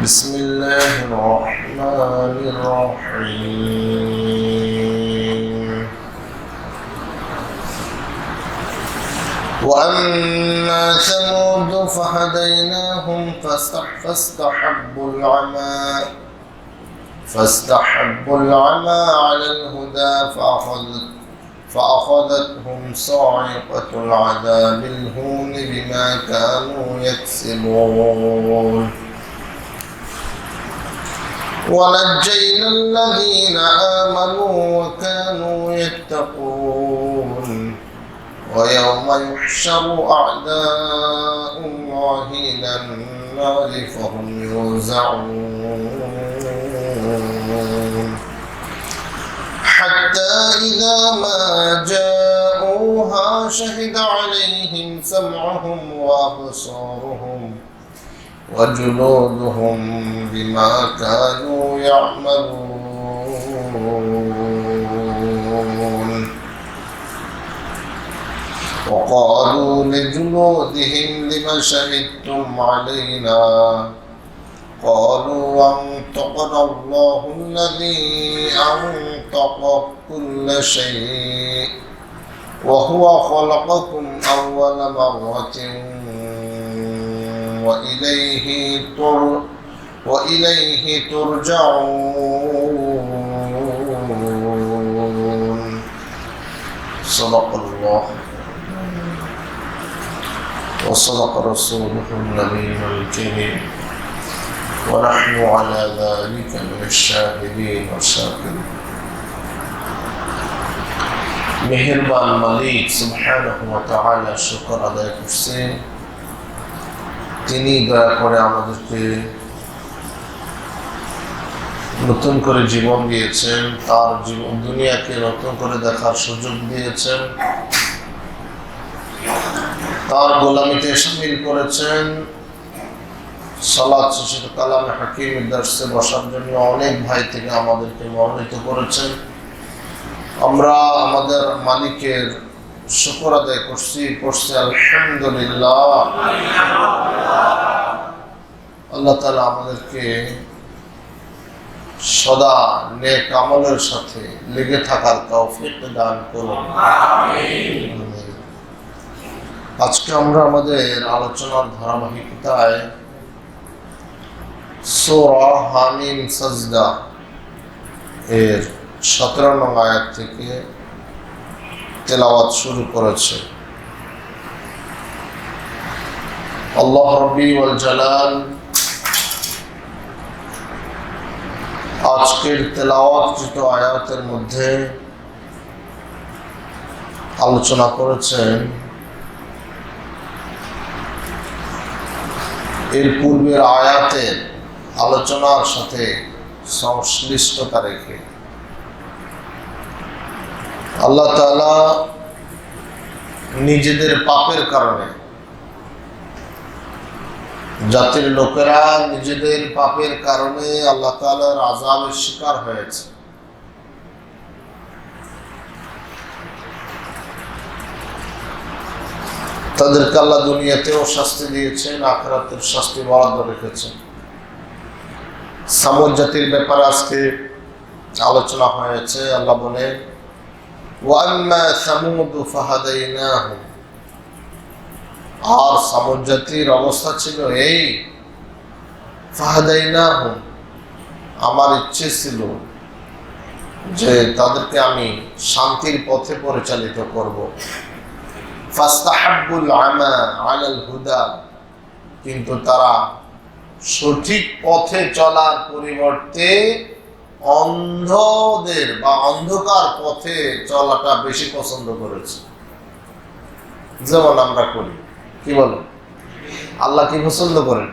بسم الله الرحمن الرحيم وأما ثمود فهديناهم فاستحبوا العمى على الهدى فأخذتهم صاعقة العذاب الهون بما كانوا يكسبون ونجينا الذين آمنوا وكانوا يتقون ويوم يحشر أعداء الله إلى النار فهم يوزعون حتى إذا ما جاءوها شهد عليهم سمعهم وأبصارهم وجلودهم بما كانوا يعملون وقالوا لجلودهم لم شهدتم علينا قالوا أنطقنا الله الذي أنطق كل شيء وهو خلقكم أول مرة وإليه ترجعون صدق الله وصدق رسوله النبي الكريم ونحن على ذلك من الشاهدين والشاكرين মেহেরবান মালিক সুবহানাহু ওয়া তাআলা শুকর আদায় করছি তিনি দয়া করে আমাদেরকে নতুন করে জীবন দিয়েছেন, তার জীবন দুনিয়াকে নতুন করে দেখার সুযোগ দিয়েছেন, তার গোলামিতে শামিল করেছেন। সালাত শেষে কালামে হাকিমের দর্শে বসার জন্য অনেক ভাই থেকে আমাদেরকে মনোনীত করেছেন। আমরা আমাদের মালিকের শুকর আদায় করছি আলহামদুলিল্লাহ। আল্লাহ তাআলা আমাদেরকে সদা নেক আমলের সাথে লেগে থাকার তৌফিক দান করুন। আজকে আমরা আমাদের আলোচনার ধারাবাহিকতায় সূরা হামিম সাজদা এর 17 নং আয়াত থেকে তেলাওয়াত শুরু করেছে। আল্লাহ রাব্বি ওয়াল জালাল আজকের তেলাওয়াতকৃত আয়াতের মধ্যে আলোচনা করেছেন এর পূর্বের আয়াতের আলোচনার সাথে সংশ্লিষ্টতা রেখে আল্লাহ তাআলা নিজেদের পাপের কারণে, জাতির লোকেরা নিজেদের পাপের কারণে আল্লাহ তাআলার আযাবের শিকার হয়েছে। তাদেরকে আল্লাহ দুনিয়াতেও শাস্তি দিয়েছেন, আখিরাতের শাস্তি বরাদ্দ রেখেছেন। সামুদ জাতির ব্যাপারে আজকে আলোচনা হয়েছে। আল্লাহ বলেন ওয়াম্মা সামুদ ফাহাদাইনাহুম, আর সামুদ জাতির অবস্থা ছিল এই ফাহাদাইনাহুম, আমার ইচ্ছে ছিল যে তাদেরকে আমি শান্তির পথে পরিচালিত করব। ফাস্তাহাব্বুল আমা আলাল হুদা, কিন্তু তারা সঠিক পথে চলার পরিবর্তে অন্ধদের বা অন্ধকার পথে চলাটা বেশি পছন্দ করেছে। যেমন আমরা করি, কি বলেন? আল্লাহ কি পছন্দ করেন?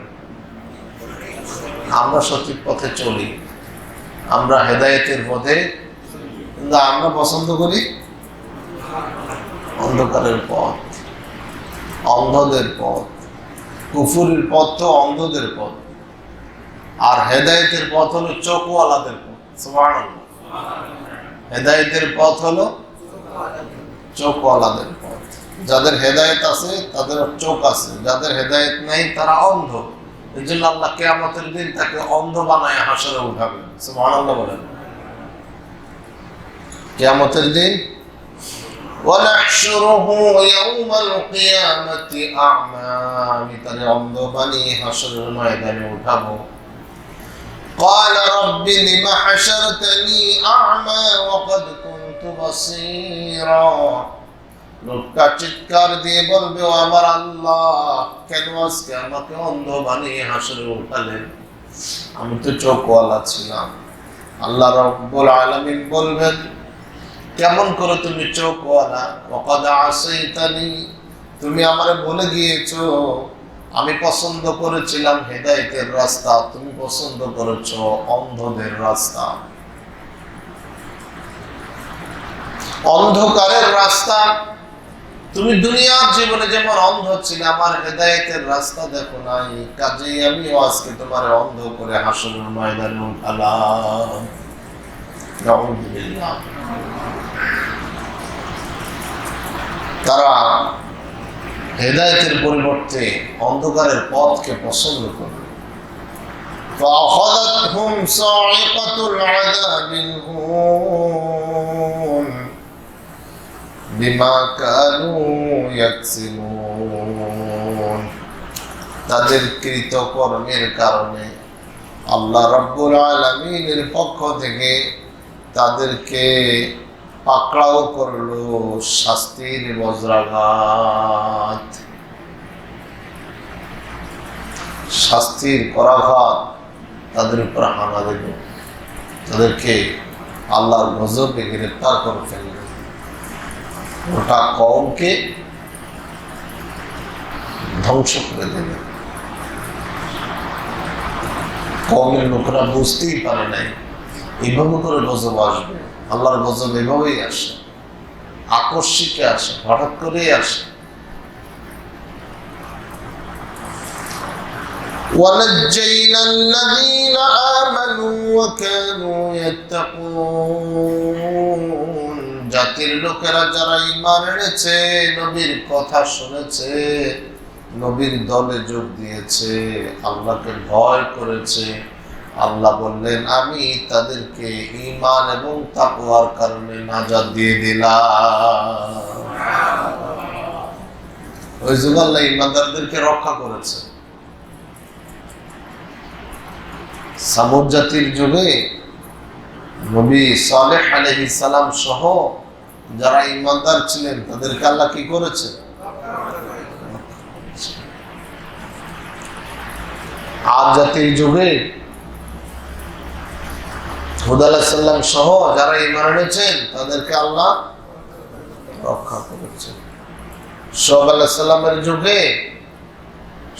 আমরা সঠিক পথে চলি, আমরা হেদায়েতের পথে, কিন্তু আমরা পছন্দ করি অন্ধকারের পথ, অন্ধদের পথ। কুফুরের পথ তো অন্ধদের পথ, আর হেদায়েতের পথ হলো চোখওয়ালাদের পথ। সুবহানাল্লাহ। হেদায়েতের পথ হলো চোখওয়ালাদের পথ। যাদের হেদায়েত আছে তাদের চোখ আছে, যাদের হেদায়েত নাই তারা অন্ধ। এই জন্য আল্লাহ কিয়ামতের দিন তাকে অন্ধ বানায় হাসরে উঠাবেন। সুবহানাল্লাহ বলেন। কিয়ামতের দিন ونحشره يوم القيامة أعمى মিতারে অন্ধ বানিয়ে হাসরের ময়দানে উঠাবো। قال رب لم حشرتني أعمى وقد كنت بصيرا লোকটা চিৎকার দিয়ে বলবে, ও আমার আল্লাহ, কেন আজকে আমাকে অন্ধ বানিয়ে হাসরে উঠালেন? আমি তো চোখওয়ালা ছিলাম। আল্লাহ রাব্বুল আলামিন বলবেন, কেমন করে তুমি চোখওয়ালা? ওয়াকাদ আসাইতানি, তুমি আমারে বলে গিয়েছো আমি পছন্দ করেছিলাম হেদায়েতের রাস্তা, তুমি পছন্দ করেছো অন্ধদের রাস্তা, অন্ধকারের রাস্তা। তুমি দুনিয়ার জীবনে যেমন অন্ধ ছিলে, আমার হেদায়েতের রাস্তা দেখো নাই, কাজেই আমিও আজকে তোমার অন্ধ করে হাসরের ময়দানে উঠালাম। নাউযুবিল্লাহ। তারা হেদায়েতের পরিবর্তে অন্ধকারের পথকে পছন্দ করে। فأخذتهم صاعقة العذاب الهون بما كانوا يكسبون। তাদের কৃতকর্মের কারণে আল্লাহ রাব্বুল আলামিনের পক্ষ থেকে তাদেরকে পাকড়াও করলো শাস্তির বজ্রাঘাত, শাস্তির করাঘাত তাদের উপর হানা দেবে, তাদেরকে আল্লাহর গজবে গ্রেফতার করে ফেলবে। ওটা কওমকে ধ্বংস করে দেবে। কওমের লোকরা বুঝতেই পারে নাই এইভাবে করে গজব আসবে। আল্লাহর গজব এভাবেই আসে, আকস্মিকে আসে, হঠাৎ করেই আসে। وَنَجَّيْنَا الَّذِينَ آمَنُوا وَكَانُوا يَتَّقُونَ। জাতির লোকেরা যারা ঈমান এনেছে, নবীর কথা শুনেছে, নবীর দলে যোগ দিয়েছে, আল্লাহকে ভয় করেছে, আল্লাহ বললেন আমি তাদেরকে ঈমান এবং তাকওয়ার কারণে নাজাত দিয়ে দিলাম। ওই যুগে আল্লাহ ঈমানদারদেরকে রক্ষা করেছে। সামুদ জাতির যুগে নবী সালেহ আলাইহিস সালাম সহ যারা ঈমানদার ছিলেন তাদেরকে আল্লাহ কি করেছে? আদ জাতির যুগে হুদ আলাইহিস সালাম সহ যারা ঈমান এনেছেন তাদেরকে আল্লাহ রক্ষা করেছেন। শুআয়ব আলাইহিস সালামের যুগে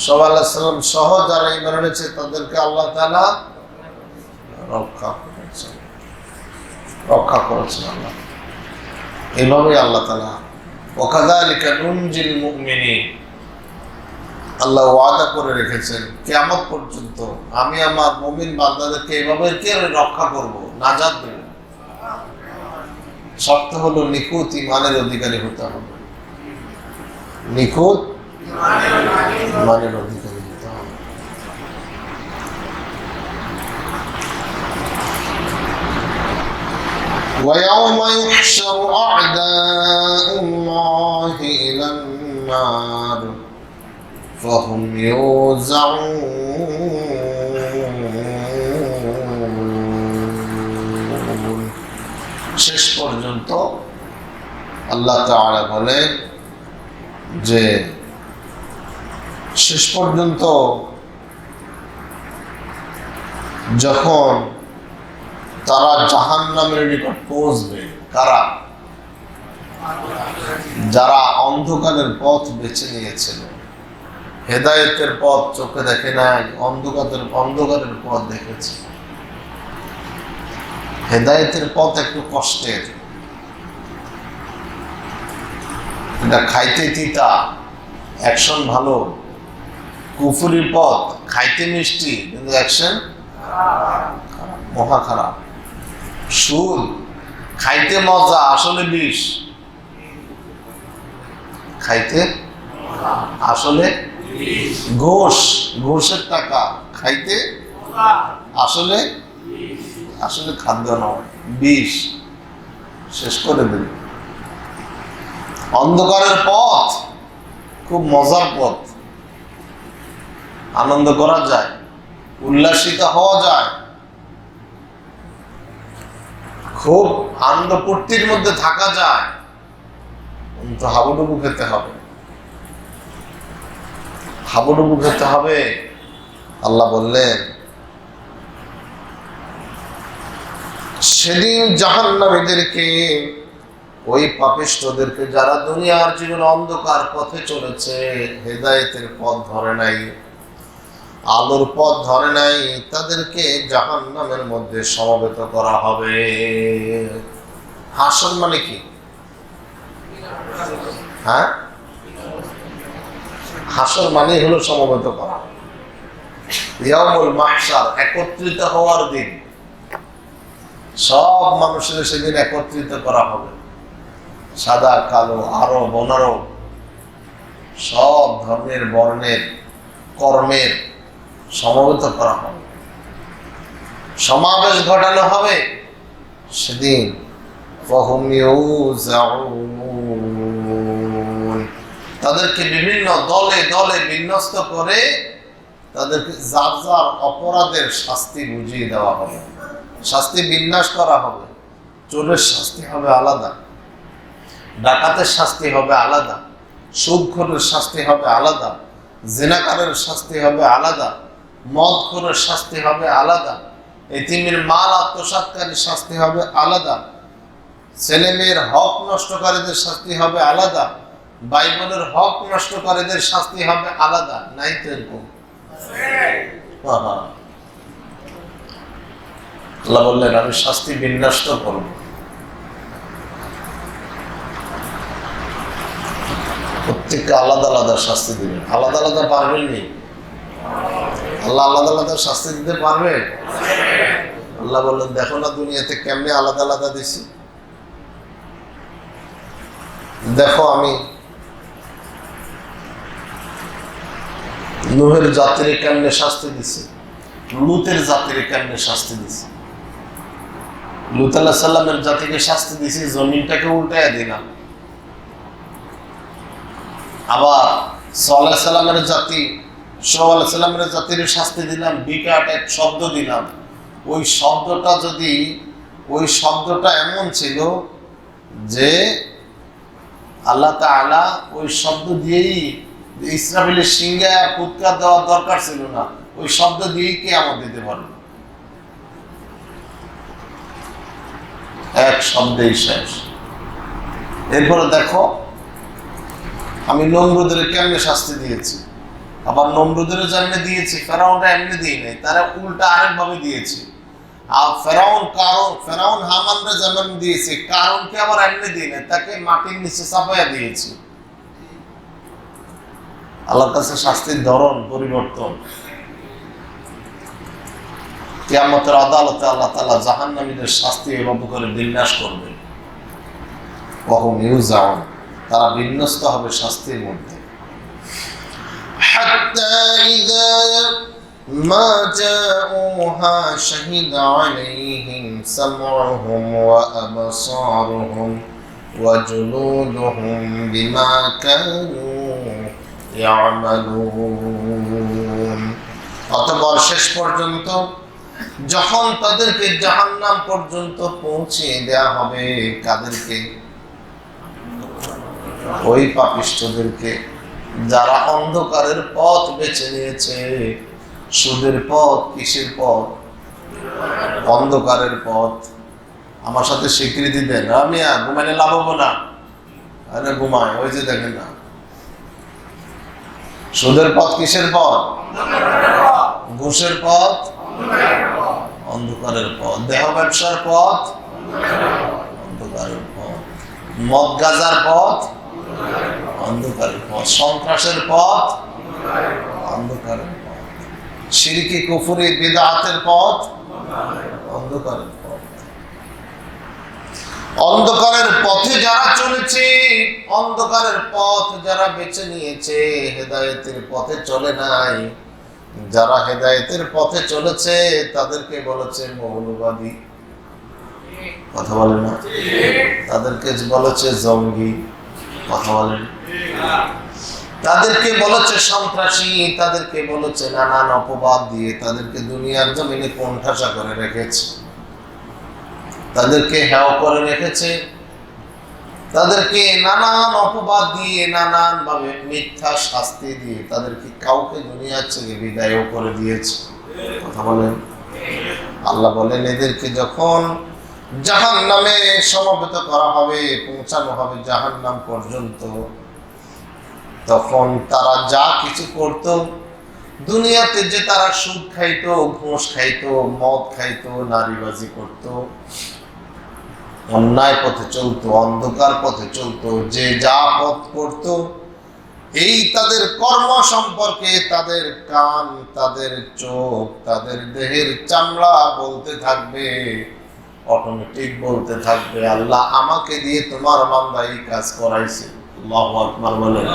শুআয়ব আলাইহিস সালাম সহ যারা ঈমান এনেছে তাদেরকে আল্লাহ তাআলা রক্ষা করেছেন আল্লাহ। এইভাবে আল্লাহ তাআলা ওয়াকাযালিকা নুনজিল মুমিনিন, আল্লাহ ওয়াদা করে রেখেছেন কিয়ামত পর্যন্ত আমি আমার মুমিন বান্দাদেরকে এইভাবে রক্ষা করব, নাজাত দেব। শর্ত হলো নিখুঁত ঈমানের অধিকারী হতে হবে, নিখুঁত ঈমানের অধিকারী হতে হবে। ويوم يحشر أعداء الله إلى النار فهم يوزعون। শেষ পর্যন্ত আল্লাহ তাআলা বলেন যে শেষ পর্যন্ত যখন তারা জাহান্নামের নিকট পৌঁছবে, কারা? যারা অন্ধকারের পথ বেছে নিয়েছিল, হেদায়েতের পথ চোখে দেখে নাই, অন্ধকারের পথ দেখেছে। হেদায়েতের পথ একটু কষ্টের, এটা খাইতে তিতা, অ্যাকশন ভালো। কুফরির পথ খাইতে মিষ্টি কিন্তু অ্যাকশন মহা খারাপ। সুদ খাইতে মজা, আসলে বিষ। খাইতে আসলে ঘুষ, ঘুষের টাকা খাইতে আসলে আসলে খাদ্য নয়, বিষ, শেষ করে দেবে। অন্ধকারের পথ খুব মজার পথ, আনন্দ করা যায়, উল্লাসিত হওয়া যায়, খুব আনন্দ ফুর্তির মধ্যে থাকা যায়, কিন্তু হাবুডুবু খেতে হবে, হাবুডুবু খেতে হবে। আল্লাহ বললেন সেদিন জাহান্নামীদেরকে, ওই পাপিষ্ঠদেরকে যারা দুনিয়ার জীবনে অন্ধকার পথে চলেছে, হেদায়েতের পথ ধরে নাই, আলোর পথ ধরে নাই, তাদেরকে জাহান্নামের মধ্যে সমবেত করা হবে। হাসর মানে কি? হ্যাঁ, হাসর মানে হলো সমবেত করা। ইয়াউমুল মাহশার, একত্রিত হওয়ার দিন। সব মানুষের সেদিন একত্রিত করা হবে, সাদা কালো আরব অনারব, সব ধর্মের বর্ণের কর্মের সমবেত করা হবে, সমাবেশ ঘটানো হবে সেদিন। তাদেরকে বিভিন্ন দলে দলে বিন্যস্ত করে তাদেরকে যার যার অপরাধের শাস্তি বুঝিয়ে দেওয়া হবে, শাস্তি বিন্যাস করা হবে। চোরের শাস্তি হবে আলাদা, ডাকাতের শাস্তি হবে আলাদা, সুদখোরের শাস্তি হবে আলাদা, জিনাকারের শাস্তি হবে আলাদা, মদখোরের শাস্তি হবে আলাদা, এতিমের মাল আত্মসাৎকারীর শাস্তি হবে আলাদা, ছেলে মেয়ের হক নষ্টকারীদের শাস্তি হবে আলাদা, ভাই বোনের হক নষ্টকারীদের শাস্তি হবে আলাদা। নাই তো এরকম? আল্লাহ বললেন আমি শাস্তি বিন্যাস করব, প্রত্যেককে আলাদা আলাদা শাস্তি দিবেন। আলাদা আলাদা পারবেন নি? আল্লাহ আলাদা আলাদা শাস্তি দিতে পারবে? আল্লাহ বললেন দেখো না দুনিয়াতে কেমনে আলাদা আলাদা দিছি, দেখো আমি নূহের জাতির কেমনে শাস্তি দিছি, লুতের জাতির কেমনে শাস্তি দিছি। লুত আলাইহিস সালামের জাতিকে শাস্তি দিছি, জমিনটাকে উল্টাইয়া দিলাম। আবার সালেহ আলাইহিস সালামের জাতি, শোয়েব আলাইহিস সালামের জাতির শাস্তি দিলাম, বিকট এক শব্দ দিলাম। ওই শব্দটা এমন ছিল যে আল্লাহ তাআলা ওই শব্দ দিয়েই, ইসরাফিলের সিংহে ফুৎকার দেওয়ার দরকার ছিল না, ওই শব্দ দিয়েই কিয়ামত দিতে পারবে, এক শব্দেই শেষ। এরপরে দেখো আমি নমরুদের কেমনে শাস্তি দিয়েছি, আবার নমরুদের যেমনি দিয়েছি, ফেরাউনটা এমনি দিই নাই, তারা উল্টা আরেক ভাবে দিয়েছি। আর ফেরাউন হামানরা যেমন দিয়েছে, কারণকে আবার এমনি দিই নাই, তাকে মাটির নিচে চাপাইয়া দিয়েছি। আল্লাহর কাছে শাস্তির ধরন পরিবর্তন। কিয়ামতের আদালতে আল্লাহ তাআলা জাহান্নামীদের শাস্তি এভাবে করে বিন্যাস করবেন। ওয়াহুম ইউজাউন, তারা বিন্যস্ত হবে শাস্তির মধ্যে। হাত্তা ইযা মা জাউহা শাহিদা আলাইহিম সামউহুম ওয়া আবসারুহুম ওয়া জুলুদুহুম বিমা কানু ইয়ামালুন। অতঃপর শেষ পর্যন্ত যখন তাদেরকে জাহান্নাম পর্যন্ত পৌঁছে দেয়া হবে, কাদেরকে? ওই পাপিষ্ঠদেরকে যারা অন্ধকারের পথ বেছে নিয়েছে। সুদের পথ কিসের পথ? অন্ধকারের পথ। আমার সাথে স্বীকৃতি দেন। আমি ঘুমাইলে লাভ হবো না, আরে ঘুমায়, ওই যে দেখেন না। সুদের পথ কিসের পথ? ঘুষের পথ অন্ধকারের পথ। দেহ ব্যবসার পথ অন্ধকারের পথ। মদ গাঁজার পথ অন্ধকারের পথ। সন্ত্রাসের পথ অন্ধকারের পথ। শিরকি কুফরি বিদআতের পথ অন্ধকারের পথ। অন্ধকারের পথে যারা চলেছে, অন্ধকারের পথ যারা বেছে নিয়েছে, হেদায়েতের পথে চলে নাই, যারা হেদায়েতের পথে চলেছে তাদেরকে বলেছে মৌলবাদী, কথা বলে না, তাদেরকে বলেছে জঙ্গি, কথা বলেন, তাদেরকে বলেছে সন্ত্রাসী, তাদেরকে বলেছে নানান অপবাদ দিয়ে তাদেরকে দুনিয়ার জমিনে কোণঠাসা করে রেখেছে, তাদেরকে হেয় করে রেখেছে, তাদেরকে নানান অপবাদ দিয়ে নানান ভাবে মিথ্যা শাস্তি দিয়ে তাদেরকে কাউকে দুনিয়ার থেকে বিদায় করে দিয়েছে, কথা বলেন। আল্লাহ বলেন এদেরকে যখন জাহান্নামে সমবেত করা হবে, পৌঁছানো হবে জাহান্নাম পর্যন্ত, তখন তারা যা কিছু করত দুনিয়াতে, যে তারা সুদ খাইতো, ঘুষ খাইতো, মদ খাইতো, নারীবাজি করত, অন্যায় পথে চলতো, অন্ধকার পথে চলতো, যে যা পথ করত, এই তাদের কর্ম সম্পর্কে তাদের কান, তাদের চোখ, তাদের দেহের চামড়া বলতে থাকবে, অটোমেটিক বলতে থাকবে, আল্লাহ আমাকে দিয়ে তোমার বান্দা এই কাজ করাইছে। আল্লাহু আকবার বলেন।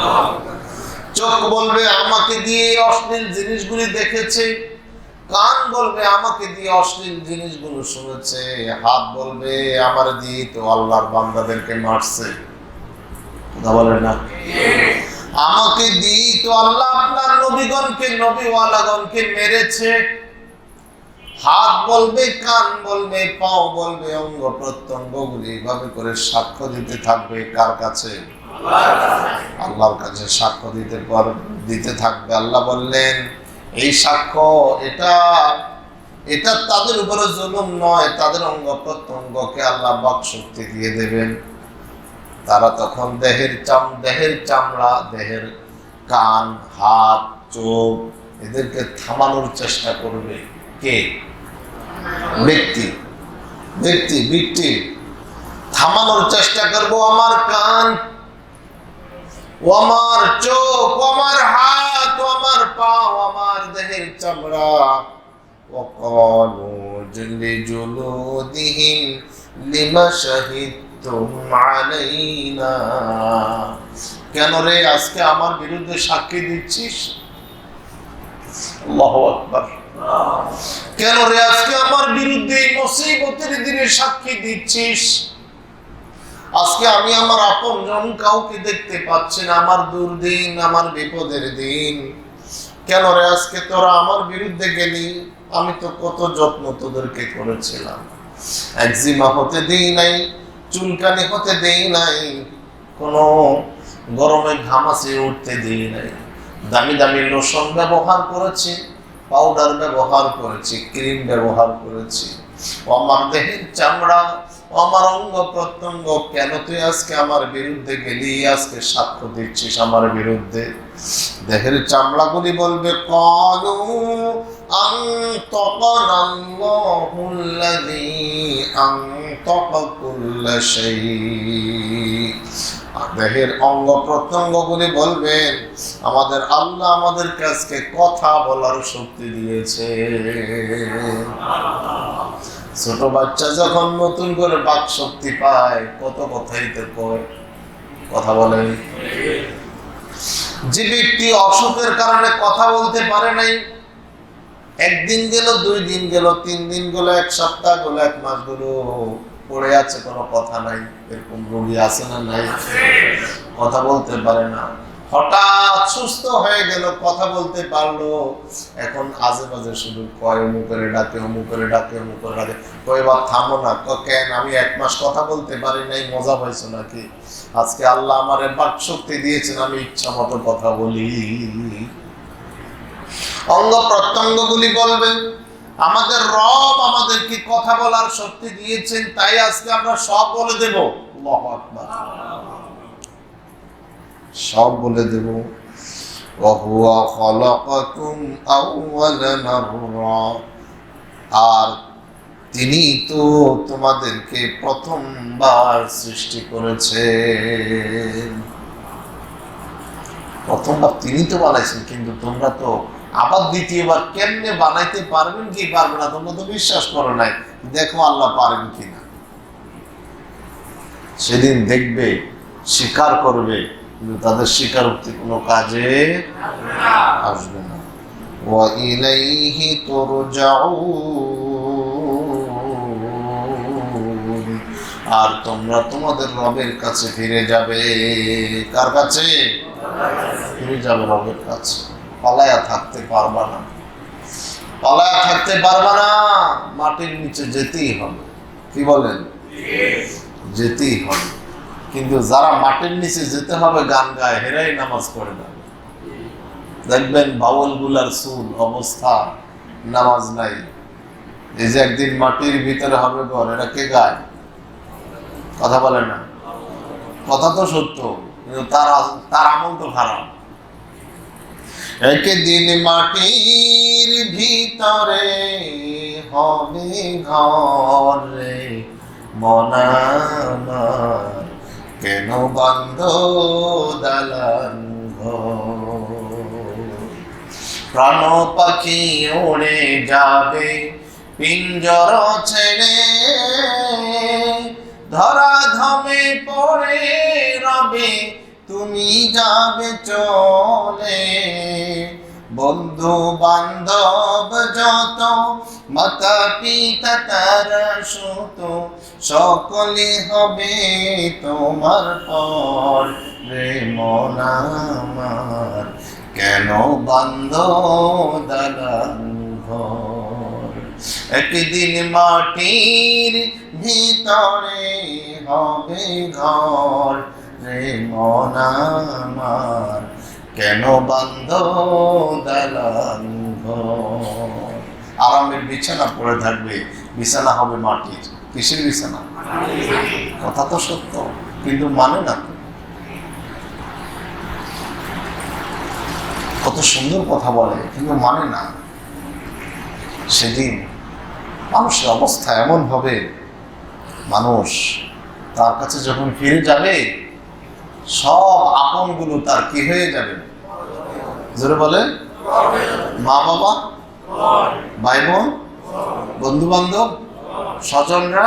চোখ বলবে আমাকে দিয়ে অশ্লীল জিনিসগুলি দেখেছে, কান বলবে আমাকে দিয়ে অশ্লীল জিনিসগুলো শুনেছে, হাত বলবে আমার দিয়ে তো আল্লাহর বান্দাদেরকে মারছে, কথা বলে না, আমাকে দিয়ে তো আল্লাহ আপনার নবীগণকে, নবীওয়ালাগণকে মেরেছে। হাত বলবে, কান বলবে, পাও বলবে, অঙ্গ প্রত্যঙ্গগুলি এইভাবে করে সাক্ষ্য দিতে থাকবে কার কাছে? আল্লাহর কাছে সাক্ষ্য দিতে থাকবে। আল্লাহ বললেন এই সাক্ষ্য, এটা তাদের উপরে জুলুম নয়, তাদের অঙ্গ প্রত্যঙ্গকে আল্লাহ বাক শক্তি দিয়ে দেবেন। তারা তখন দেহের চামড়া, দেহের কান, হাত, চোখ এদেরকে থামানোর চেষ্টা করবে। কে? ব্যক্তি থামানোর চেষ্টা করবো। আমার কান, ও আমার চোখ, ও আমার হাত, ও আমার পা, ও আমার দেহের চামড়া। وقالوا لجلودهم لما شهدتم علينا, কেন রে আজকে আমার বিরুদ্ধে সাক্ষী দিচ্ছিস? আল্লাহু আকবার। কেন রে আজকে আমার বিরুদ্ধে এই মুসিবতের দিনে সাক্ষী দিচ্ছিস? আজকে আমি আমার আপনজন কাউকে দেখতে পাচ্ছি না, আমার দুর্দিন, আমার বিপদের দিন। কেন রে আজকে তোরা আমার বিরুদ্ধে গেলি? আমি তো কত যত্ন তোদেরকে করেছিলাম, একজিমা হতে দেই নাই, চুলকানি হতে দেই নাই, কোনো গরমে ঘামাচি উঠতে দেই নাই, দামি দামি লোশন ব্যবহার করেছি, পাউডার ব্যবহার করেছি, ক্রিম ব্যবহার করেছি। ও আমার দেহের চামড়া, ও আমার অঙ্গ প্রত্যঙ্গ, কেন তুই আজকে আমার বিরুদ্ধে গেলি? আজকে সাক্ষ্য দিচ্ছিস আমার বিরুদ্ধে? দেহের চামড়াগুলি বলবে ক্বালু আনতাকানাল্লাহুল্লাযী আনতাকা কুল্লা শাই। দেহের অঙ্গ প্রত্যঙ্গগুলি বলবেন আমাদের আল্লাহ আমাদেরকে আজকে কথা বলার শক্তি দিয়েছে। ছোট বাচ্চা যখন নতুন করে বাক শক্তি পায় কত কথাই তো কয়, কথা বলে। যে ব্যক্তি অসুখের কারণে কথা বলতে পারে নাই, একদিন গেল, 2 দিন গেল, 3 দিন গেল, 1 সপ্তাহ গেল, 1 মাস গেল, পড়ে আছে, কোনো কথা নাই। এরকম রোগী আছে না? নাই, কথা বলতে পারে না। হঠাৎ সুস্থ হয়ে গেল, কথা বলতে পারলো, এখন আজে বাজে শুধু কয়, অমুকের ডাকে, অমুকের ডাকে, অমুকের ডাকে। কয়বার থামো না, কেন? আমি 1 মাস কথা বলতে পারি নাই, মজা পাইছো নাকি? আজকে আল্লাহ আমার বাক শক্তি দিয়েছেন, আমি ইচ্ছা মতো কথা বলি। অঙ্গ প্রত্যঙ্গগুলি বলবেন আমাদের রব আমাদেরকে কথা বলার শক্তি দিয়েছেন, তাই আজকে আমরা সব বলে দেব। আল্লাহু আকবার, সব বলে দেব। ওয়া হুয়া খালাকাকুম আউওয়ালা মাররা, আর তিনি তো তোমাদেরকে প্রথমবার সৃষ্টি করেছেন। প্রথমবার তিনি তো বানাইছেন, কিন্তু তোমরা তো আবার দ্বিতীয়বার কেমনে বানাইতে পারবেন কি পারবে না, তোমরা তো বিশ্বাস করো নাই। দেখো আল্লাহ পারেন কিনা। সেদিন দেখবে, স্বীকার করবে, কিন্তু তাদের স্বীকারোক্তি কোনো কাজে আসবে না। ওয়া ইলাইহি তুরজাউন, আর তোমরা তোমাদের রবের কাছে ফিরে যাবে। কার কাছে? ফিরে যাবে রবের কাছে। পালায়া থাকতে পারবা না, পালায়া থাকতে পারবা না, মাটির নিচে যেতেই হবে। কি বলেন? যেতেই হবে। কিন্তু যারা মাটির নিচে যেতে হবে গান গায়, হেরাই নামাজ পড়ে না। দেখবেন বাউল গুলার সুর অবস্থা, নামাজ নাই। এই যে একদিন মাটির ভিতরে হবে ঘর, এরা কে গায়? কথা বলে না। কথা তো সত্য, কিন্তু তার আমল তো খারাপ। একদিন মাটির ভিতরে হবে ঘর রে মন আমার, কেন বন্ধ দালান ঘর। প্রাণ পাখি উড়ে যাবে পিঞ্জর ছেড়ে, ধরা ধামে পড়ে রবে তুমি যাবে চলে। বন্ধু বান্ধব যত, মাতা পিতা তারা সুত, সকলে হবে তোমার পর রে মন আমার, কেন বান্ধ দালান ঘর। একদিন মাটির ভিতরে হবে ঘর রে মন আমার, কেন বান্ধ দালান ঘর। আরামের বিছানা পড়ে থাকবে, বিছানা হবে মাটির। কিসের বিছানা? কথা তো সত্য, কিন্তু মানে না তো। কত সুন্দর কথা বলে, কিন্তু মানে না। সেদিন মানুষের অবস্থা এমন হবে, মানুষ তার কাছে যখন ফিরে যাবে, সব আপনগুলো তার কি হয়ে যাবে? জোরে বলে, মা বাবা, ভাই বোন, বন্ধু বান্ধব, স্বজনরা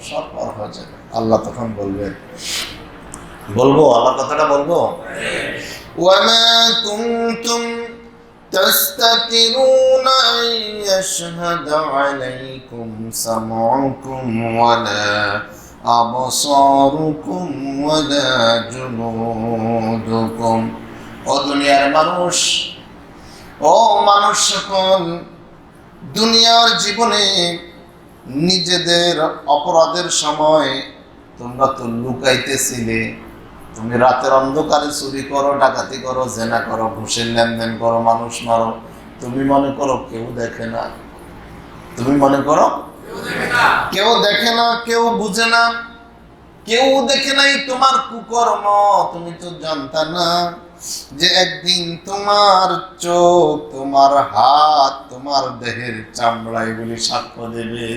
সব পর হয়ে যাবে। আল্লাহ তখন বলবেন, বলবো আল্লাহ কথাটা বলবো, ওয়ামা কুনতুম تستترون أن يشهد عليكم سمعكم ولا أبصاركم ولا جلودكم। ও দুনিয়ার মানুষ, ও মানুষ সকল, দুনিয়ার জীবনে নিজেদের অপরাধের সময় তোমরা তো লুকাইতেছিলে। তুমি রাতের অন্ধকারে চুরি করো, ডাকাতি করো, জেনা করো, ঘুষের লেনদেন করো, মানুষ মারো। তুমি মনে করো কেউ দেখে না, তুমি মনে করো কেউ দেখে না, কেউ বুঝে না, কেউ দেখে নাই তোমার কুকর্ম। তুমি তো জানতা না যে একদিন তোমার চোখ, তোমার হাত, তোমার দেহের চামড়া এগুলি সাক্ষ্য দেবে।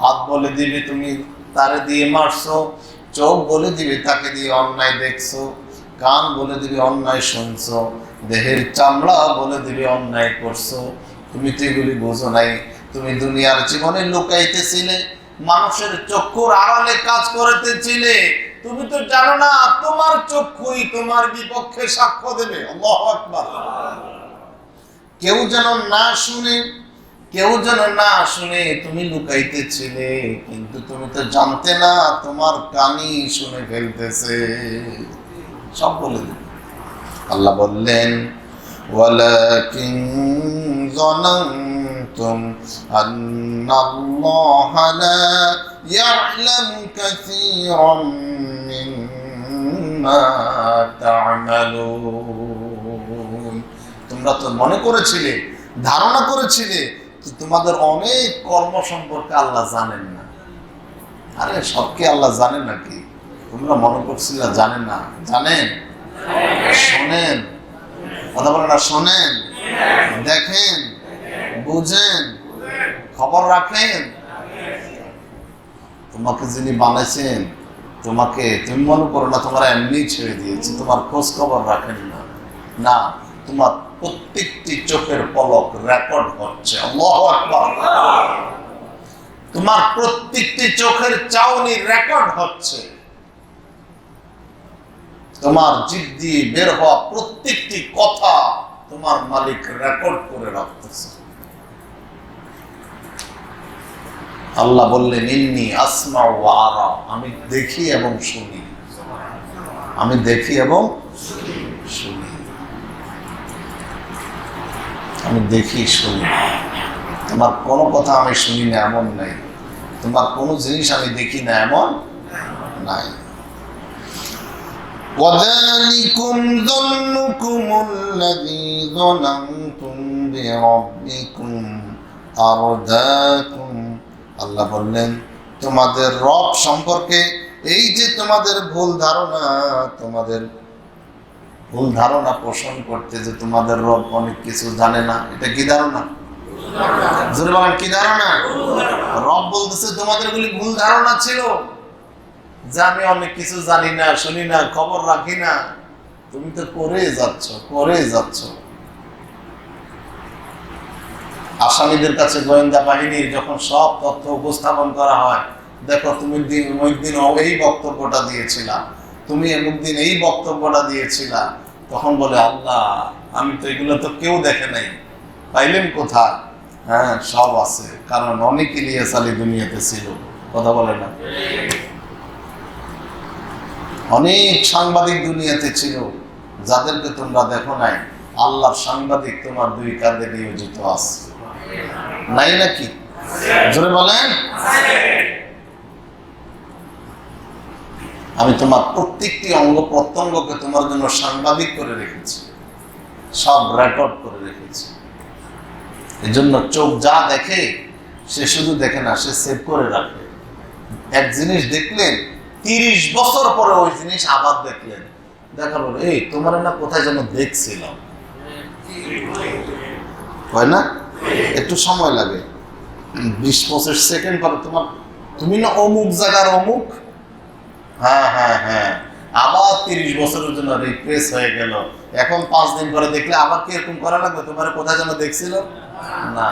হাত বলে দিবে তুমি তারে দিয়ে মারছো, চোখ বলে দিবে তাকে দিয়ে অন্যায় দেখছো, কান বলে দিবে অন্যায় শুনছো, দেহের চামড়া বলে দিবে অন্যায় করছো। তুমি তো এগুলি বোঝো নাই। তুমি দুনিয়ার জীবনে লুকাইতেছিলে, মানুষের চক্ষুর আড়ালে কাজ করতেছিলে। তুমি তো জানো না তোমার চক্ষুই তোমার বিপক্ষে সাক্ষ্য দেবে। আল্লাহু আকবার। কেউ যেন না শুনে, কেউ যেন না শুনে তুমি লুকাইতেছিলে, কিন্তু তুমি তো জানতে না তোমার কানই শুনে ফেলতেছে, সব বলে দিবে। আল্লাহ বললেন, ওয়ালাকিন যানানতুম আন্নাল্লাহা লা ইয়া'লামু কাসীরাম মিম্মা তা'মালুন। তোমরা তো মনে করেছিলে, ধারণা করেছিলে তোমাদের অনেক কর্ম সম্পর্কে আল্লাহ জানেন না। আরে সবকে আল্লাহ জানেন নাকি? তোমরা মনে করছিলে জানেন না। জানেন, শোনেন, কথা বলেন না, শোনেন, দেখেন, বুঝেন, খবর রাখেন। তোমাকে যিনি বানাইছেন, তোমাকে তুমি মনে করো না তোমার এমনি ছেড়ে দিয়েছে, তোমার খোঁজ খবর রাখেন না। না, তোমার প্রত্যেকটি চোখের পলক রেকর্ড হচ্ছে। আল্লাহু আকবার। তোমার প্রত্যেকটি চোখের চাউনি রেকর্ড হচ্ছে। তোমার জিভ দিয়ে বের হওয়া প্রত্যেকটি কথা তোমার মালিক রেকর্ড করে রাখতেছে। আল্লাহ বললেন ইন্নী আসমাউ ওয়া আরা, আমি দেখি এবং শুনি, আমি দেখি এবং শুনি, আমি দেখি শুনি। তোমার কোনো কথা আমি শুনি না এমন নাই, তোমার কোনো জিনিস আমি দেখি না এমন নাই। وَذَلِكُمْ ظَنُّكُمُ الَّذِي ظَنَنْتُمْ بِرَبِّكُمْ أَرْدَاكُمْ। আল্লাহ বললেন তোমাদের রব সম্পর্কে এই যে তোমাদের ভুল ধারণা পোষণ করতে যে তোমাদের রব অনেক কিছু জানে না, এটা কি ধারণা? জোরে বলেন কি ধারণা? রব বলতেছে তোমাদের গুলি ভুল ধারণা ছিল যে আমি অনেক কিছু জানি না, শুনি না, খবর রাখি না। তুমি তো করে যাচ্ছ। আসামিদের কাছে গোয়েন্দা বাহিনীর যখন সব তথ্য উপস্থাপন করা হয়, দেখো তুমি ওই দিন এই বক্তব্যটা দিয়েছিলা, তুমি অমুক দিন এই বক্তব্যটা দিয়েছিলা, তখন বলে আল্লাহ আমি তো এগুলো তো কেউ দেখে নাই, পাইলেন কোথায়? হ্যাঁ সব আছে, কারণ অনেক ইলিয়াস আলী দুনিয়াতে ছিল। কথা বলে না? অনেক সাংবাদিক দুনিয়াতে ছিল যাদেরকে তোমরা দেখো নাই। আল্লাহর সাংবাদিক তোমার দুই কাঁধে নিয়োজিত আছে, নাই নাকি? জোরে বলেন। আমি তোমার প্রত্যেকটি অঙ্গ প্রত্যঙ্গকে তোমার জন্য সাংবাদিক করে রেখেছি, সব রেকর্ড করে রেখেছি। এই জন্য চোখ যা দেখে সে শুধু দেখে না, সে সেভ করে রাখে। এক জিনিস দেখলেন, 30 বছর পরে ওই জিনিস আবার দেখলেন, দেখা বলো এই তোমার না কোথায় যেন দেখছিলাম, হয় না? একটু সময় লাগে, 20-25 সেকেন্ড পরে তুমি না অমুক জায়গার অমুক, হ্যাঁ আবার 30 বছরের জন্য রিপ্লেস হয়ে গেল। এখন 5 দিন পরে দেখলে আবার কি এরকম করা লাগবে? তোমার কোথায় যেন দেখছিল না।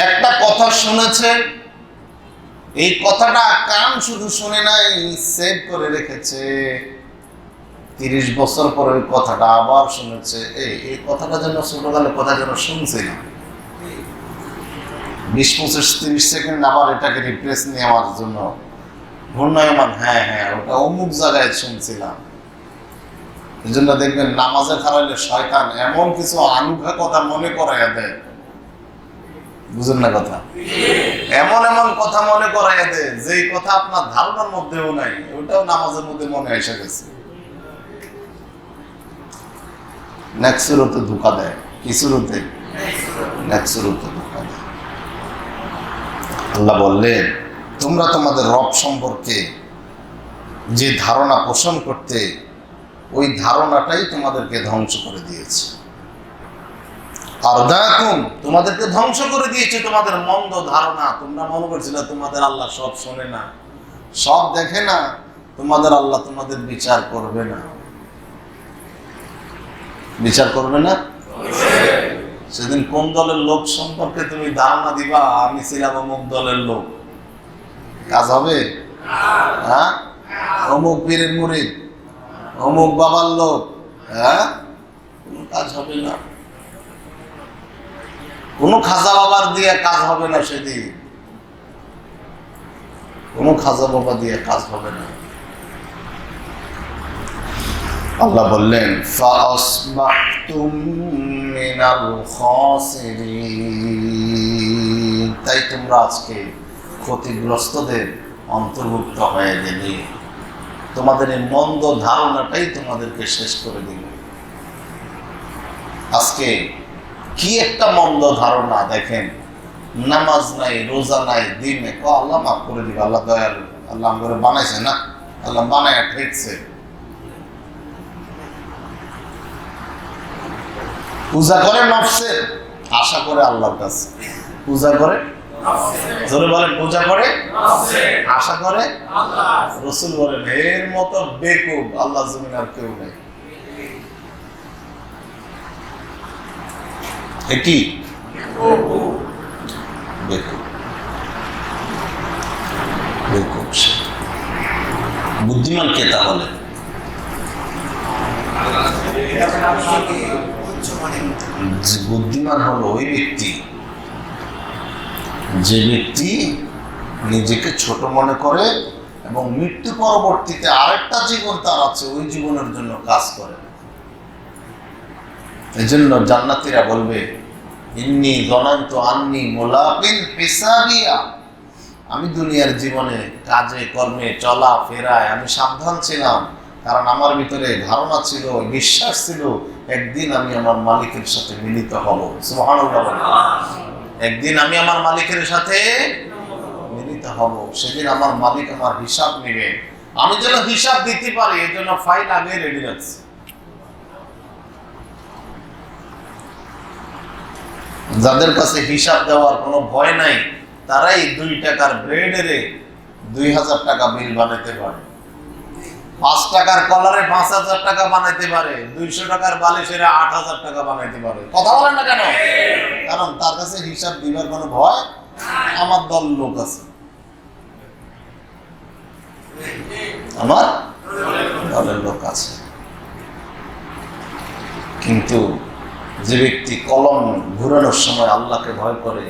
একটা কথা শুনেছে, এই কথাটা কান শুধু শুনে নাই, সেভ করে রেখেছে। 30 বছর পরে ওই কথাটা আবার শুনেছে, এই কথাটা যেন ছোটকালে কথা যেন শুনছিলাম। 20-25-30 সেকেন্ড আবার এটাকে রিপ্লেস নেওয়ার জন্য ঘূর্ণায়মান, হ্যাঁ ওটা অমুক জায়গায় শুনছিলাম। এই জন্য দেখবেন নামাজে খারাইলে শয়তান এমন কিছু আনুঘা কথা মনে করাইয়া দেয়, বুঝেন না কথা? এমন কথা মনে করাইয়া দেয় যে কথা আপনার ধারণার মধ্যেও নাই, ওটাও নামাজের মধ্যে মনে এসে গেছে। নেক্সুরতে ধোঁকা দেয়, কিসুরতে নেক্সুরতে ধোঁকা দেয়। আল্লাহ বললেন তোমরা তোমাদের রব সম্পর্কে যে ধারণা পোষণ করতে, ওই ধারণাটাই তোমাদেরকে ধ্বংস করে দিয়েছে। আরদাকুম, তোমাদেরকে ধ্বংস করে দিয়েছে তোমাদের মন্দ ধারণা। তোমরা মনে করছিলে তোমাদের আল্লাহ সব শোনে না, সব দেখে না, তোমাদের আল্লাহ তোমাদের বিচার করবে না। বিচার করবে না? সেদিন কোন দলের লোক সম্পর্কে তুমি ধারণা দিবা আমি ছিলাম অমুক দলের লোক, কাজ হবে? হ্যাঁ, অমুক পীরের মুরিদ, অমুক বাবার লোক, হ্যাঁ, কোনো কাজ হবে না। কোনো খাজা বাবার দিয়ে কাজ হবে না, সেদিন কোনো খাজা বাবা দিয়ে কাজ হবে না। আল্লাহ বললেন ফাসবাহতুম মিনাল খাসিরিন, তাই তোমরা আজকে ক্ষতিগ্রস্তদের অন্তর্ভুক্ত হয়ে গেলে। তোমাদের এই মন্দ ধারণাটাই তোমাদেরকে শেষ করে দিল। আজকে কি একটা মন্দ ধারণা দেখেন, নামাজ নাই, রোজা নাই, দিনে আল্লাহ মাফ করে দিবে, আল্লাহ দয়ালু, আল্লাহ আমাকে বানাইছে না, আল্লাহ বানায় ঠেকছে। পূজা করে নফসের, আশা করে আল্লাহর কাছে। পূজা করে, জোরে বলেন, পূজা করে আশা করে আল্লাহ। রাসূল বলেন এর মতো বেকুব আল্লাহ জমিন আর কেউ নেই। কি বেকুব? বেকুব সে। বুদ্ধিমান কে তাহলে? যে ব্যক্তি নিজেকে ছোট মনে করে এবং মৃত্যু পরবর্তীতে আরেকটা জীবন তার আছে, ওই জীবনের জন্য কাজ করে। এই জন্য জান্নাতীরা বলবে, ইন্নী যনানতু আন্নী মুলাকিন হিসাবিয়া, আমি দুনিয়ার জীবনে কাজে কর্মে চলা ফেরায় আমি সাবধান ছিলাম, কারণ আমার ভিতরে ধারণা ছিল, বিশ্বাস ছিল, একদিন আমি আমার মালিকের সাথে মিলিত হব। সুবহানাল্লাহ। একদিন আমি আমার মালিকের সাথে মিলিত হব, সেদিন আমার মালিক আমার হিসাব নেবে। আমি যেন হিসাব দিতে পারি, এর জন্য ফাইল আগে রেডি রাখছি। যাদের কাছে হিসাব দেওয়ার কোনো ভয় নাই, তারাই 2 টাকার ব্রেডের 2000 টাকা বিল বানাতে পারে, 5 টাকার কলারে 5000 টাকা বানাইতে পারে, 200 টাকার বালিশের 8000 টাকা বানাইতে পারে। কথা বলেন না কেন? কারণ তার কাছে হিসাব দিবার কোনো ভয়। আমার দল লোক আছে, আমার দলের লোক আছে, কিন্তু যে ব্যক্তি কলম ঘুরানোর সময় আল্লাহকে ভয় করে,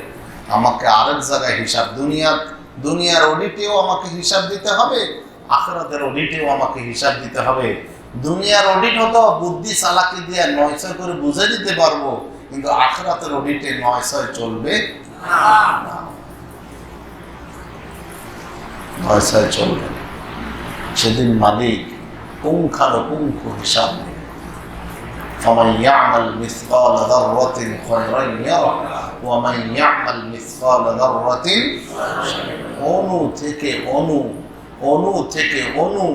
আমাকে আরেক জায়গায় হিসাব, দুনিয়ার অডিটেও আমাকে হিসাব দিতে হবে, আখিরাতের অডিটেও আমাকে হিসাব দিতে হবে। দুনিয়ার অডিট হতো বুদ্ধি চালাকি দিয়ে 900 করে বুঝে দিতে পারবো, কিন্তু আখিরাতের অডিটে 900 চলবে না, 900 চলবে। সেদিন মালিক পুঙ্খানুপুঙ্খ হিসাব নেবে। فمن يعمل مثقال ذرة خيرا يره ومن يعمل مثقال ذرة অণু থেকে অণু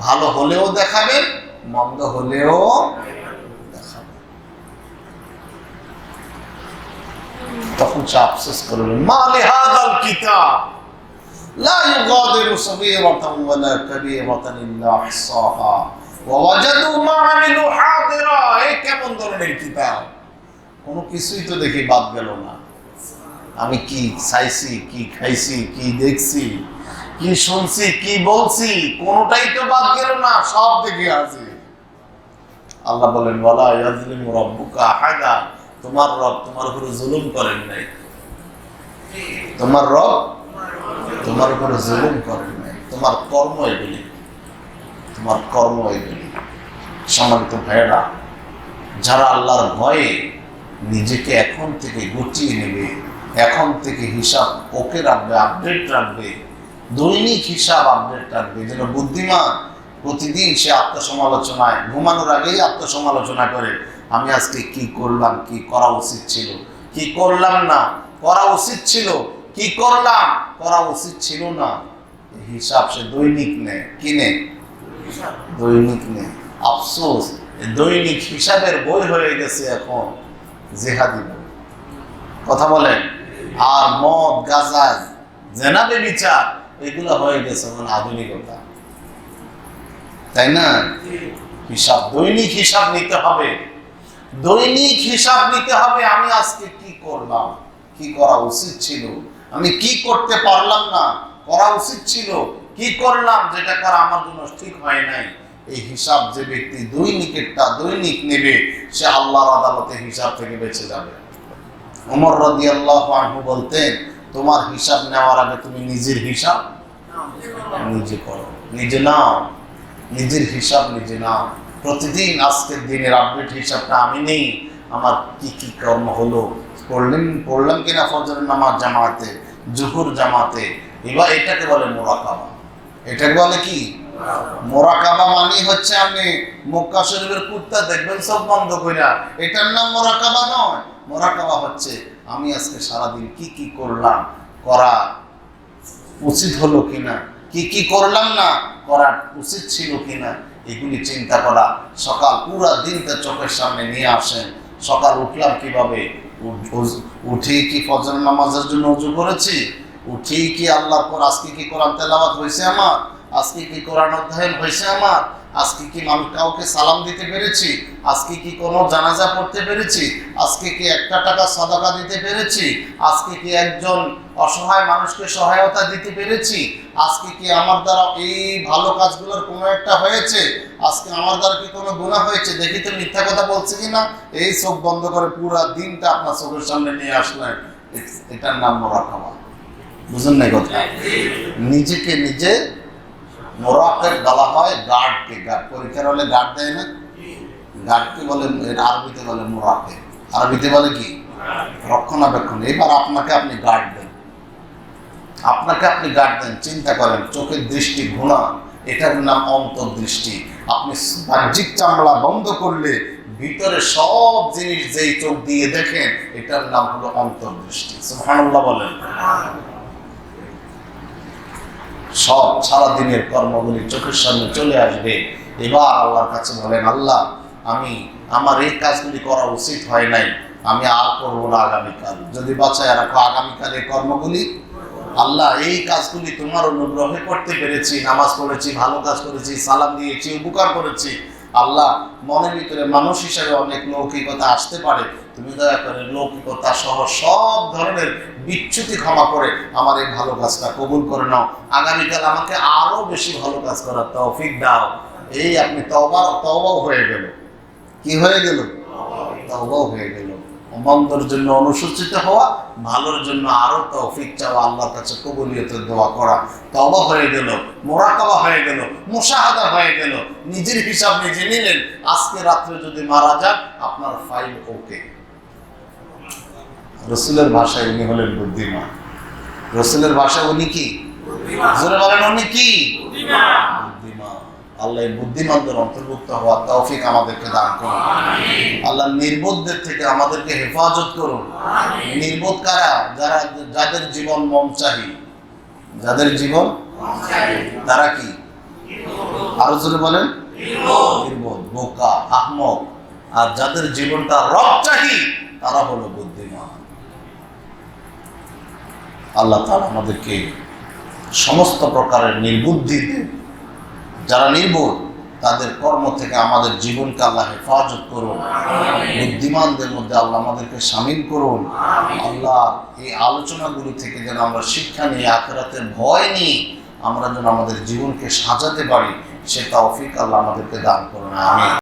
ভালো হলেও দেখাবেন, মন্দ হলেও দেখাবেন। তখন সে আফসোস করবেন, মা লিহাযাল কিতাব লা ইউগাদিরু সগীরাতান ওয়ালা কাবীরাতান ইল্লা আহসাহা ওয়াজাদু মা আমিলু হাদিরা। এই কেমন ধরনের কিতাব, কোনো কিছুই তো দেখি বাদ গেল না। আমি কি চাইছি, কি খাইছি, কি দেখছি, কি শুনছি, কি বলছি, কোনটাই তো বাদ গেল না, সব দেখে আছে। আল্লাহ বলেন, ওয়ালা ইয়াজলিমু রাব্বুকা আহাদা, তোমার রব তোমার উপরে জুলুম করেন নাই, তোমার রব তোমার উপরে জুলুম করেন নাই, তোমার কর্ম এগুলি, তোমার কর্ম এগুলি। সম্মানিত ভাইয়েরা, যারা আল্লাহর ভয়ে নিজেকে এখন থেকে গুছিয়ে নেবে, এখন থেকে হিসাব ওকে রাখবে, আপডেট রাখবে, দৈনিক হিসাব আপডেট রাখবে, যেন বুদ্ধিমান প্রতিদিন সে আত্মসমালোচনায়, ঘুমানোর আগেই আত্মসমালোচনা করে, আমি আজকে কি করলাম, কি করা উচিত ছিল, কি করলাম না, করা উচিত ছিল, কি করলাম, করা উচিত ছিল না। হিসাব সে দৈনিক নেয়, কিনে দৈনিক নেয়। আফসোস, দৈনিক হিসাবের বই হয়ে গেছে এখন জিহাদি বই। কথা বলেন। আর মদ, গাঁজা, জেনা, ব্যভিচার এগুলো হয়ে গেছে এখন আধুনিকতা, তাই না? হিসাব, দৈনিক হিসাব নিতে হবে, দৈনিক হিসাব নিতে হবে। আমি আজকে কি করলাম, কি করা উচিত ছিল, আমি কি করতে পারলাম না, করা উচিত ছিল, কি করলাম যেটা করা আমার জন্য ঠিক হয় নাই। এই হিসাব যে ব্যক্তি দৈনিকেরটা দৈনিক নেবে, সে আল্লাহর আদালতে হিসাব থেকে বেঁচে যাবে। ওমর রাদিয়াল্লাহু আনহু বলতেন, তোমার হিসাব নেওয়ার আগে তুমি নিজের হিসাব নিজে করো, নিজে নাও, নিজের হিসাব নিজে নাও। প্রতিদিন আজকের দিনের আপডেট হিসাবটা আমি নেই, আমার কি কি কর্ম হলো, পড়লাম কিনা ফজরের নামাজ জামাতে, জোহর জামাতে। এবার এটাকে বলে মুরাকাবা। এটাকে বলে কি? মুরাকাবা। মানে হচ্ছে আপনি মক্কা শরীফের কুত্তা দেখবেন সব বন্ধ কইরা, এটার নাম মুরাকাবা নয়। মুরাকাবা হচ্ছে আমি আজকে সারাদিন কি কি করলাম, করা উচিত হলো কিনা, কি কি করলাম না, করা উচিত ছিল কিনা, এগুলি চিন্তা করা। সকাল পুরা দিনটা চোখের সামনে নিয়ে আসেন। সকাল উঠলাম কিভাবে, উঠেই কি ফজর নামাজের জন্য ওযু করেছি, উঠেই কি আল্লাহর পর আজকে কি কোরআন তেলাওয়াত হয়েছে আমার, আজকে কি কোরআন অধ্যয়ন হয়েছে আমার, আজকে কি আমি কাউকে সালাম দিতে পেরেছি, আজকে কি কোনো জানাজা পড়তে পেরেছি, আজকে কি 1 টাকা সাদাকা দিতে পেরেছি, আজকে কি একজন অসহায় মানুষকে সহায়তা দিতে পেরেছি, আজকে কি আমার দ্বারা এই ভালো কাজগুলোর কোনো একটা হয়েছে, আজকে আমার দ্বারা কি কোনো গুনাহ হয়েছে, দেখি তো মিথ্যা কথা বলছি কিনা। এই চোখ বন্ধ করে পুরো দিনটা আপনার চোখের সামনে নিয়ে আসলেন, এটার নাম মুরাকাবা। বুঝেন নাই কথা? নিজেকে নিজে মোরাকেব বলা হয় গার্ডকে। গার্ড পরীক্ষার হলে গার্ড দেয় না? গার্ডকে বলে, আরবিতে বলে মোরাকেব। আরবিতে বলে কি? রক্ষণাবেক্ষণ। এবার আপনাকে আপনি গার্ড দেন, আপনাকে আপনি গার্ড দেন। চিন্তা করেন, চোখের দৃষ্টি ঘোলা, এটার নাম অন্তর্দৃষ্টি। আপনি বাহ্যিক চামড়া বন্ধ করলে ভিতরে সব জিনিস যেই চোখ দিয়ে দেখেন, এটার নাম হলো অন্তর্দৃষ্টি। সুবহানাল্লাহ বলেন। সব সারাদিনের কর্মগুলি চোখের সামনে চলে আসবে। এবার আল্লাহর কাছে বলেন, আল্লাহ আমি আমার এই কাজগুলি করা উচিত হয় নাই, আমি আর করবো না আগামীকাল। যদি বাঁচায় রাখো আগামীকাল এই কর্মগুলি। আল্লাহ এই কাজগুলি তোমার অনুগ্রহে করতে পেরেছি, নামাজ পড়েছি, ভালো কাজ করেছি, সালাম দিয়েছি, উপকার করেছি। আল্লাহ মনের ভিতরে মানুষ হিসাবে অনেক লৌকিকতা আসতে পারে, তুমি দয়া করে লৌকিকতা সহ সব ধরনের বিচ্যুতি ক্ষমা করে আমার এই ভালো কাজটা কবুল করে নাও। আগামীকাল আমাকে আরো বেশি ভালো কাজ করার তৌফিক দাও। এই আপনি তওবাও হয়ে গেল। কি হয়ে গেল? তওবাও হয়ে গেল। মন্দর জন্য অনুসূচিত হওয়া, ভালোর জন্য আরো তৌফিক চাওয়া, আল্লাহর কাছে কবুলিয়তের দোয়া করা। তওবা হয়ে গেল, মুরাকাবা হয়ে গেল, মুশাহাদা হয়ে গেল। নিজের হিসাব নিজে নিলেন, আজকে রাত্রে যদি মারা যান আপনার ফাইল ওকে। রসুলের ভাষায় উনি হলেন বুদ্ধিমান। রসুলের ভাষায় উনি কি? জোরে বলেন, উনি কি? বুদ্ধিমান। আল্লাহ বুদ্ধিমানদের অন্তর্ভুক্ত হওয়ার তৌফিক আমাদেরকে দান করুন। আল্লাহ নির্বোধদের থেকে আমাদেরকে হেফাজত করুন। নির্বোধ কারা? যাদের জীবন মমচাহী। যাদের জীবন তারা কি? আরো জোরে বলেন, নির্বোধ, বোকা, আহমক। আর যাদের জীবনটা রবচাহী তারা হলো বুদ্ধিমান। আল্লাহ তাআলা আমাদেরকে সমস্ত প্রকারের নির্বুদ্ধিতে, যারা নির্বোধ তাদের কর্ম থেকে আমাদের জীবনকে আল্লাহ হেফাজত করুন। বুদ্ধিমানদের মধ্যে আল্লাহ আমাদেরকে শামিল করুন। আল্লাহ এই আলোচনাগুলো থেকে যেন আমরা শিক্ষা নিয়ে আখিরাতের ভয় নিয়ে আমরা যেন আমাদের জীবনকে সাজাতে পারি, সে তৌফিক আল্লাহ আমাদেরকে দান করুন। আমিন।